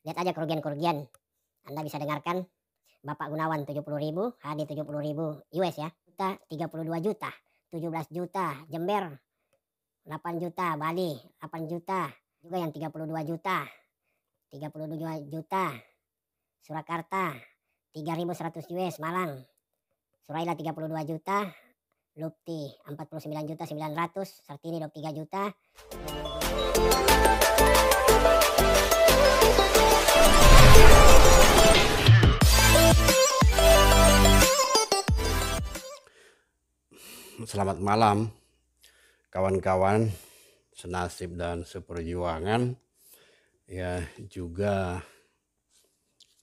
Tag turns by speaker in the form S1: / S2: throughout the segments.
S1: Lihat aja kerugian-kerugian. Anda bisa dengarkan Bapak Gunawan 70.000, Hadi 70.000 US ya. 32 juta, 17 juta, Jember 8 juta, Bali 8 juta, juga yang 32 juta, 32 juta, Surakarta 3.100 US, Malang, Suraila 32 juta, Lupti 49 juta 900, Sartini 23 juta.
S2: Selamat malam kawan-kawan senasib dan seperjuangan, ya juga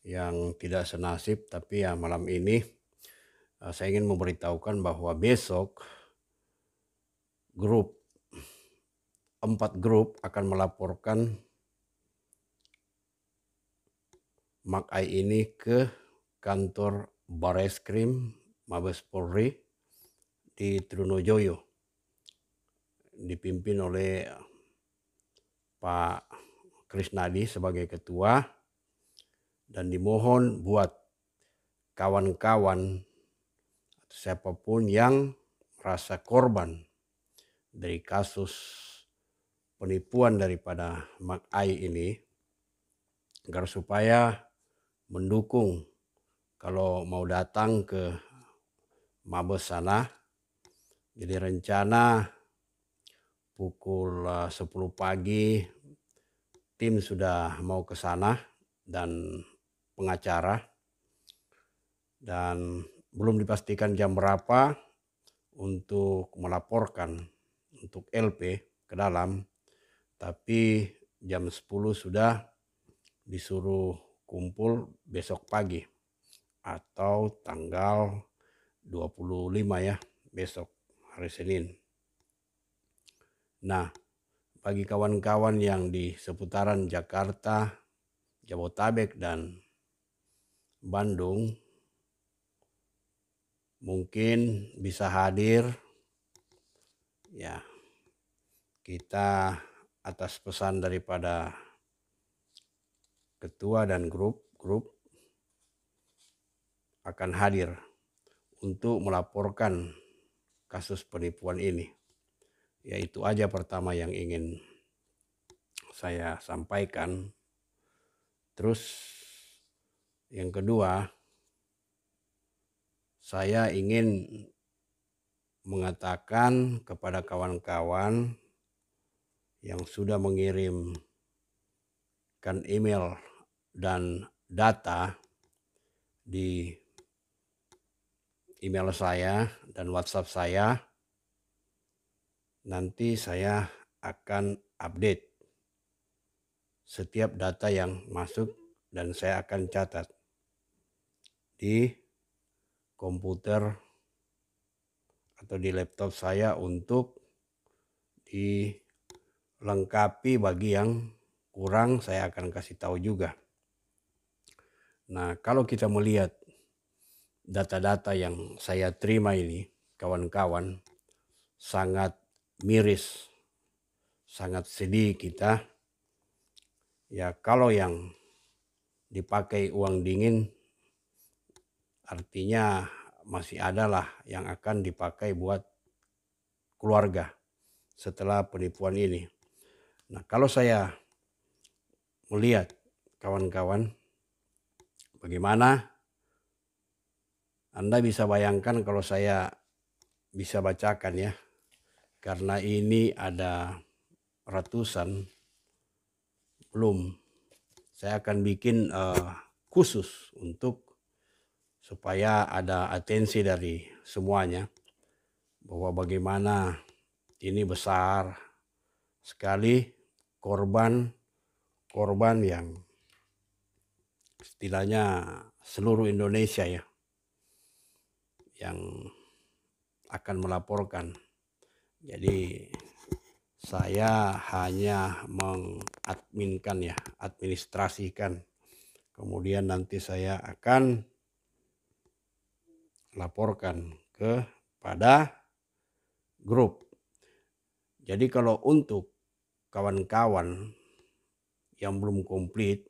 S2: yang tidak senasib, tapi ya malam ini saya ingin memberitahukan bahwa besok 4 grup akan melaporkan Mak Ai ini ke kantor Bareskrim Mabes Polri di Trunojoyo, dipimpin oleh Pak Krisnadi sebagai ketua, dan dimohon buat kawan-kawan siapapun yang merasa korban dari kasus penipuan daripada Mak Ai ini, agar supaya mendukung kalau mau datang ke Mabes sana. Jadi rencana pukul 10 pagi tim sudah mau ke sana dan pengacara, dan belum dipastikan jam berapa untuk melaporkan untuk LP ke dalam, tapi jam 10 sudah disuruh kumpul besok pagi atau tanggal 25 ya, besok hari Senin. Nah, bagi kawan-kawan yang di seputaran Jakarta, Jabotabek dan Bandung mungkin bisa hadir ya. Kita atas pesan daripada ketua dan grup akan hadir untuk melaporkan kasus penipuan ini. Ya, itu aja pertama yang ingin saya sampaikan. Terus yang kedua, saya ingin mengatakan kepada kawan-kawan yang sudah mengirimkan email dan data di email saya dan WhatsApp saya, nanti saya akan update setiap data yang masuk dan saya akan catat di komputer atau di laptop saya untuk dilengkapi. Bagi yang kurang saya akan kasih tahu juga. Nah, kalau kita melihat data-data yang saya terima ini, kawan-kawan, sangat miris, sangat sedih kita. Ya, kalau yang dipakai uang dingin, artinya masih adalah yang akan dipakai buat keluarga setelah penipuan ini. Nah, kalau saya melihat kawan-kawan, bagaimana Anda bisa bayangkan kalau saya bisa bacakan ya, karena ini ada ratusan, belum saya akan bikin khusus untuk supaya ada atensi dari semuanya, bahwa bagaimana ini besar sekali korban yang istilahnya seluruh Indonesia ya yang akan melaporkan. Jadi saya hanya mengadminkan ya, administrasikan. Kemudian nanti saya akan laporkan kepada grup. Jadi kalau untuk kawan-kawan yang belum komplit,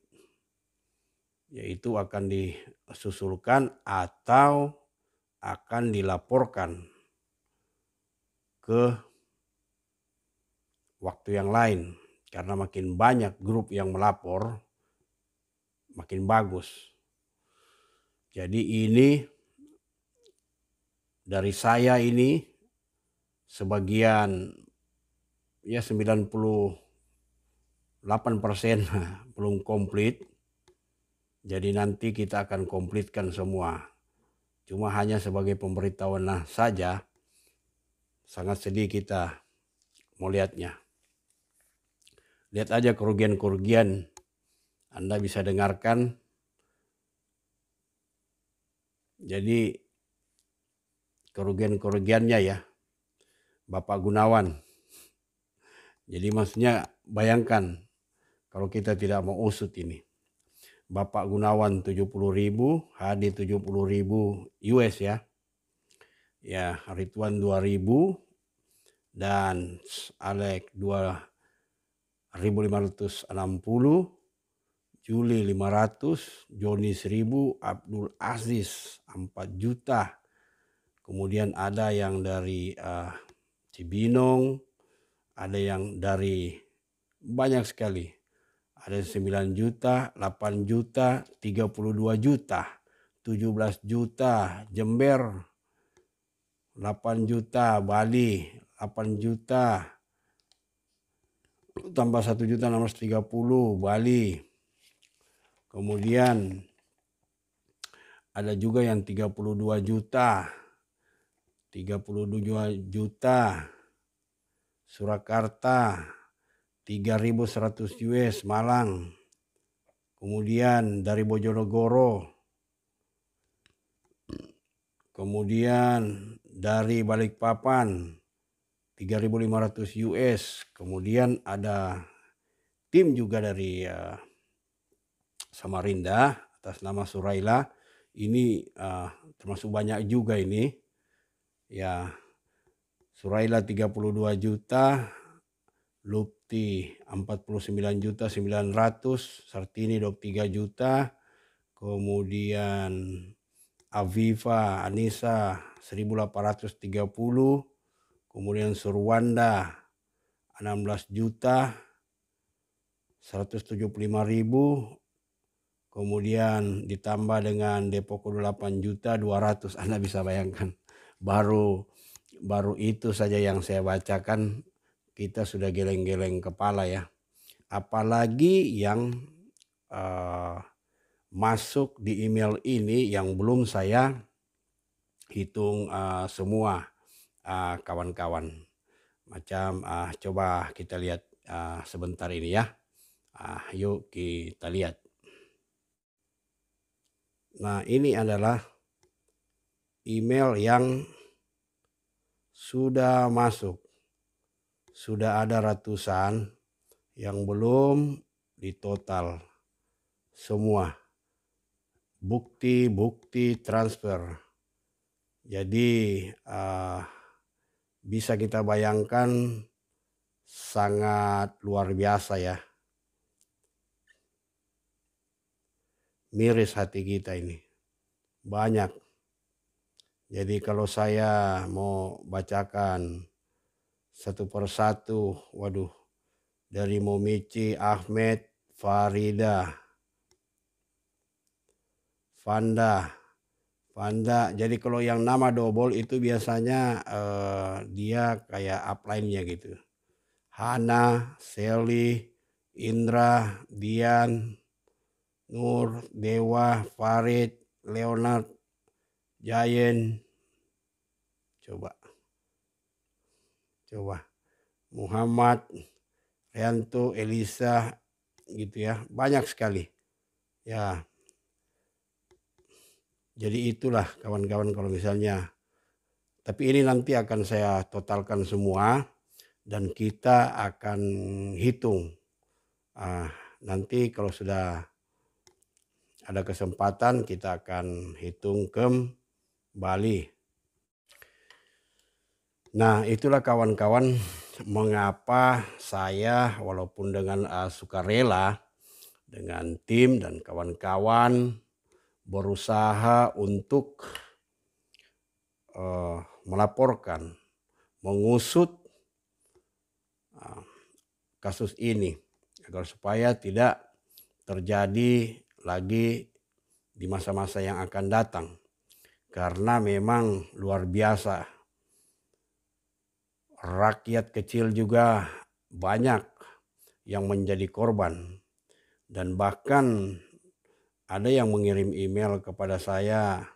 S2: yaitu akan disusulkan atau akan dilaporkan ke waktu yang lain. Karena makin banyak grup yang melapor, makin bagus. Jadi ini dari saya ini sebagian ya 98% belum komplit. Jadi nanti kita akan komplitkan semua. Cuma hanya sebagai pemberitahuan saja, sangat sedih kita melihatnya. Lihat aja kerugian-kerugian, Anda bisa dengarkan. Jadi kerugian-kerugiannya ya, Bapak Gunawan. Jadi maksudnya bayangkan kalau kita tidak mau usut ini. Bapak Gunawan 70.000, Hadi 70.000 US ya. Ya, Ridwan 2.000 dan Alek 2.560, Juli 500, Joni 1.000, Abdul Aziz 4 juta. Kemudian ada yang dari Cibinong, ada yang dari banyak sekali. Ada 9 juta, 8 juta, 32 juta, 17 juta, Jember, 8 juta, Bali, 8 juta, tambah 1 juta 630, Bali. Kemudian ada juga yang 32 juta, 32 juta, Surakarta, 3.100 US, Malang. Kemudian dari Bojonegoro, kemudian dari Balikpapan 3.500 US. Kemudian ada tim juga dari Samarinda atas nama Suraila. Ini termasuk banyak juga ini. Ya, Suraila 32 juta, Lupti 49 juta 900, Sartini 23 juta, kemudian Aviva Anissa 1.830, kemudian Surwanda 16 juta 175.000, kemudian ditambah dengan Depok 8 juta 200. Anda bisa bayangkan, baru itu saja yang saya bacakan kita sudah geleng-geleng kepala ya. Apalagi yang masuk di email ini yang belum saya hitung semua kawan-kawan. Macam coba kita lihat sebentar ini ya. Yuk kita lihat. Nah, ini adalah email yang sudah masuk. Sudah ada ratusan yang belum ditotal semua. Bukti transfer. Jadi bisa kita bayangkan sangat luar biasa ya. Miris hati kita ini. Banyak. Jadi kalau saya mau bacakan satu persatu, waduh, dari Momici, Ahmed, Farida, Fanda. Jadi kalau yang nama double itu biasanya dia kayak upline-nya gitu. Hana, Sally, Indra, Dian, Nur, Dewa, Farid, Leonard, Jayen, coba Muhammad, Rianto, Elisa, gitu ya, banyak sekali ya. Jadi itulah kawan-kawan kalau misalnya, tapi ini nanti akan saya totalkan semua dan kita akan hitung nanti kalau sudah ada kesempatan kita akan hitung kembali. Nah, itulah kawan-kawan mengapa saya walaupun dengan sukarela dengan tim dan kawan-kawan berusaha untuk melaporkan, mengusut kasus ini agar supaya tidak terjadi lagi di masa-masa yang akan datang, karena memang luar biasa. Rakyat kecil juga banyak yang menjadi korban, dan bahkan ada yang mengirim email kepada saya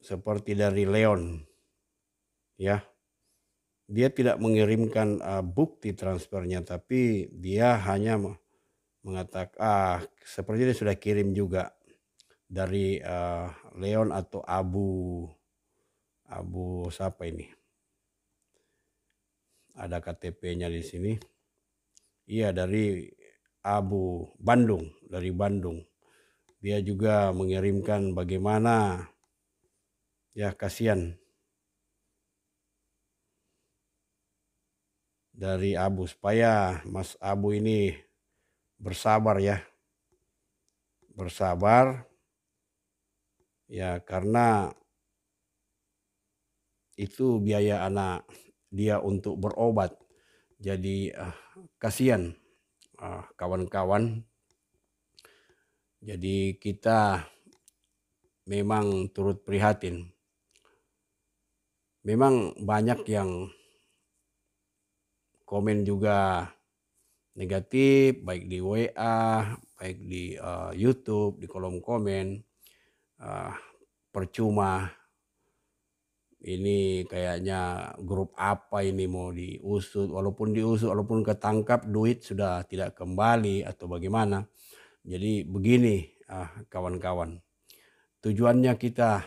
S2: seperti dari Leon, ya. Dia tidak mengirimkan bukti transfernya, tapi dia hanya mengatakan seperti dia sudah kirim juga dari Leon atau Abu siapa ini? Ada KTP-nya di sini. Iya, dari Abu Bandung, dari Bandung. Dia juga mengirimkan bagaimana ya kasihan dari Abu, supaya Mas Abu ini bersabar ya. Bersabar ya, karena itu biaya anak dia untuk berobat. Jadi kasihan kawan-kawan. Jadi kita memang turut prihatin. Memang banyak yang komen juga negatif, baik di WA, baik di YouTube, di kolom komen. Percuma, ini kayaknya grup apa ini mau diusut, walaupun ketangkap duit sudah tidak kembali atau bagaimana. Jadi begini kawan-kawan, tujuannya kita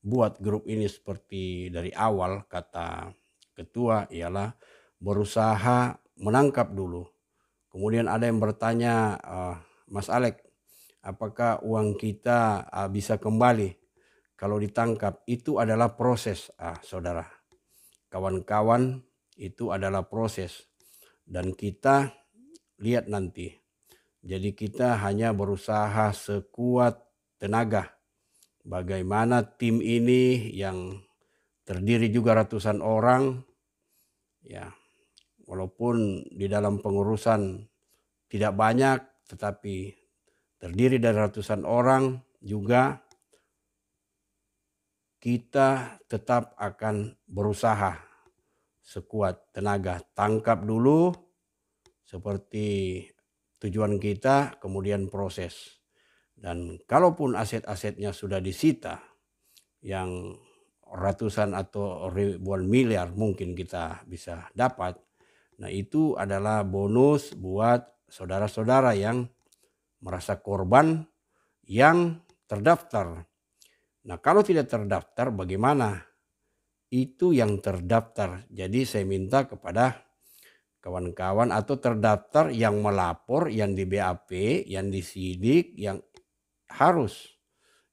S2: buat grup ini seperti dari awal kata ketua ialah berusaha menangkap dulu. Kemudian ada yang bertanya, Mas Alek, apakah uang kita bisa kembali kalau ditangkap? Itu adalah proses, saudara. Kawan-kawan, itu adalah proses. Dan kita lihat nanti. Jadi kita hanya berusaha sekuat tenaga. Bagaimana tim ini yang terdiri juga ratusan orang, ya, walaupun di dalam pengurusan tidak banyak, tetapi terdiri dari ratusan orang juga kita tetap akan berusaha sekuat tenaga. Tangkap dulu seperti tujuan kita, kemudian proses. Dan kalaupun aset-asetnya sudah disita, yang ratusan atau ribuan miliar mungkin kita bisa dapat, nah itu adalah bonus buat saudara-saudara yang merasa korban yang terdaftar. Nah kalau tidak terdaftar bagaimana? Itu yang terdaftar. Jadi saya minta kepada kawan-kawan atau terdaftar yang melapor, yang di BAP, yang disidik, yang harus.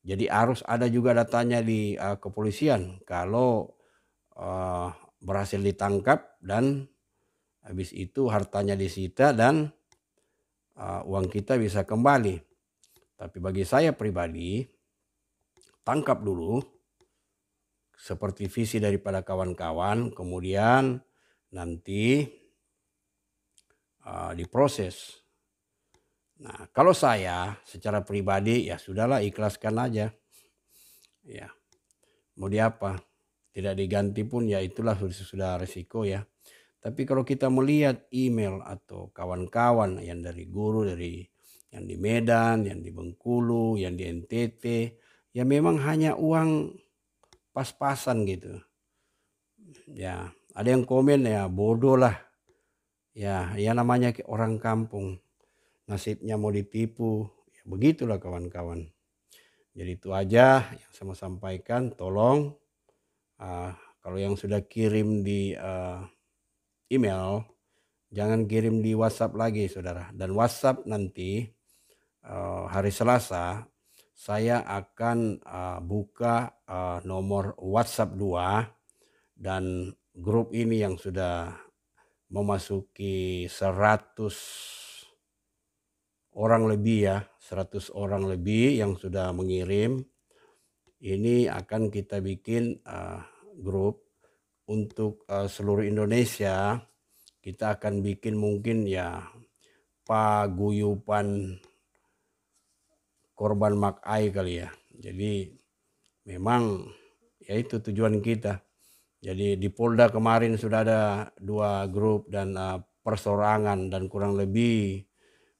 S2: Jadi harus ada juga datanya di kepolisian kalau berhasil ditangkap dan habis itu hartanya disita dan uang kita bisa kembali. Tapi bagi saya pribadi, tangkap dulu seperti visi daripada kawan-kawan, kemudian nanti diproses. Nah, kalau saya secara pribadi ya sudahlah, ikhlaskan aja. Ya, mau diapa? Tidak diganti pun ya itulah sudah resiko ya. Tapi kalau kita melihat email atau kawan-kawan yang dari guru, dari yang di Medan, yang di Bengkulu, yang di NTT, ya memang hanya uang pas-pasan gitu. Ya, ada yang komen ya bodoh lah. Ya namanya orang kampung. Nasibnya mau ditipu, ya begitulah kawan-kawan. Jadi itu aja yang saya mau sampaikan. Tolong kalau yang sudah kirim di email, jangan kirim di WhatsApp lagi saudara. Dan WhatsApp nanti hari Selasa saya akan buka nomor WhatsApp 2, dan grup ini yang sudah memasuki 100 orang lebih ya, 100 orang lebih yang sudah mengirim. Ini akan kita bikin grup untuk seluruh Indonesia. Kita akan bikin mungkin ya paguyuban korban Makai kali ya. Jadi memang ya itu tujuan kita. Jadi di Polda kemarin sudah ada 2 grup dan perseorangan, dan kurang lebih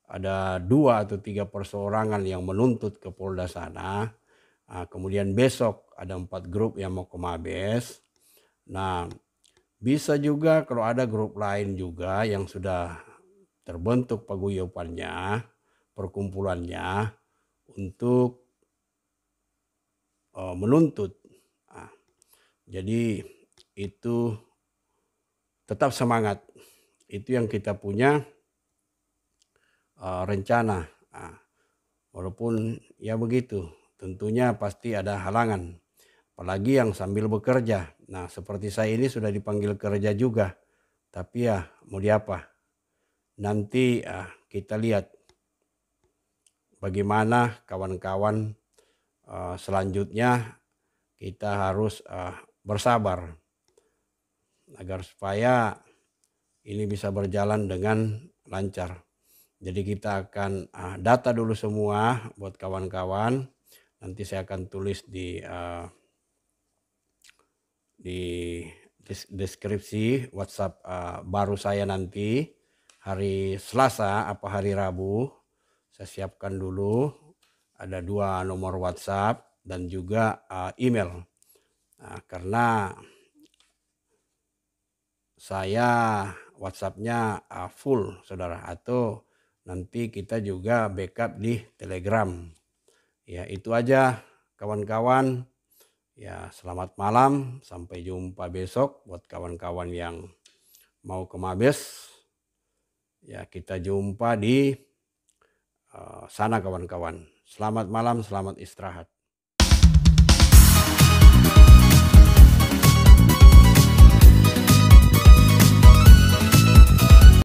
S2: ada 2 atau 3 perseorangan yang menuntut ke Polda sana. Kemudian besok ada 4 grup yang mau ke Mabes. Nah, bisa juga kalau ada grup lain juga yang sudah terbentuk paguyubannya, perkumpulannya untuk menuntut. Jadi itu tetap semangat. Itu yang kita punya rencana. Walaupun ya begitu, tentunya pasti ada halangan. Apalagi yang sambil bekerja. Nah, seperti saya ini sudah dipanggil kerja juga. Tapi ya mau diapa. Nanti kita lihat bagaimana kawan-kawan selanjutnya. Kita harus bersabar agar supaya ini bisa berjalan dengan lancar. Jadi kita akan data dulu semua buat kawan-kawan. Nanti saya akan tulis di deskripsi WhatsApp baru saya nanti hari Selasa apa hari Rabu. Saya siapkan dulu, ada 2 nomor WhatsApp dan juga email. Karena saya WhatsApp-nya full, saudara, atau nanti kita juga backup di Telegram. Ya itu aja kawan-kawan. Ya selamat malam, sampai jumpa besok buat kawan-kawan yang mau ke Mabes. Ya kita jumpa di sana kawan-kawan. Selamat malam, selamat istirahat.